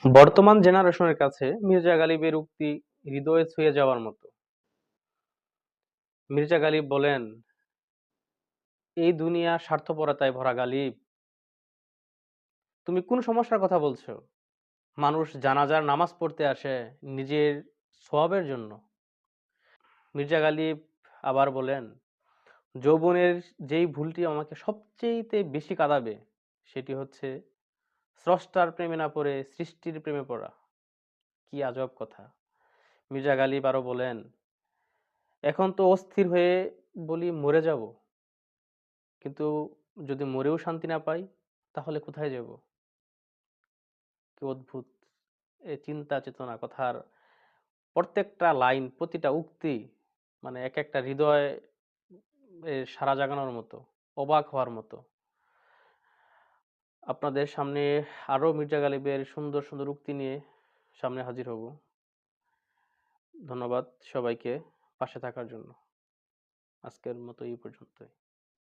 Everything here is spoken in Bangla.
বর্তমান জেনারেশনের কাছে মির্জা গালিবের উক্তি হৃদয়ে ছুঁয়ে যাওয়ার মতো। মির্জা গালিব বলেন, "এই দুনিয়া স্বার্থপরতায় ভরা গালিব। তুমি কোন সমস্যার কথা বলছো? মানুষ জানাজার নামাজ পড়তে আসে নিজের সওয়াবের জন্য।" মির্জা গালিব আবার বলেন, "যৌবনের যেই ভুলটি আমাকে সবচেয়েতে বেশি কাঁদাবে সেটি হচ্ছে স্রষ্টার প্রেমে না পড়ে সৃষ্টির প্রেমে পড়া।" কি আজব কথা! মির্জা গালিব আরো বলেন, "এখন তো অস্থির হয়ে বলি মরে যাবো। কিন্তু যদি মরেও শান্তি না পাই, তাহলে কোথায় যাব?" কি অদ্ভুত! এই চিন্তা চেতনা কথার প্রত্যেকটা লাইন, প্রতিটা উক্তি মানে একেকটা হৃদয় সাড়া জাগানোর মতো, অবাক হওয়ার মতো। আপনাদের সামনে আরো মির্জা গালিবের সুন্দর, সুন্দর উক্তি নিয়ে সামনে হাজির হব। ধন্যবাদ সবাইকে পাশে থাকার জন্য। আজকের মতো এই পর্যন্তই।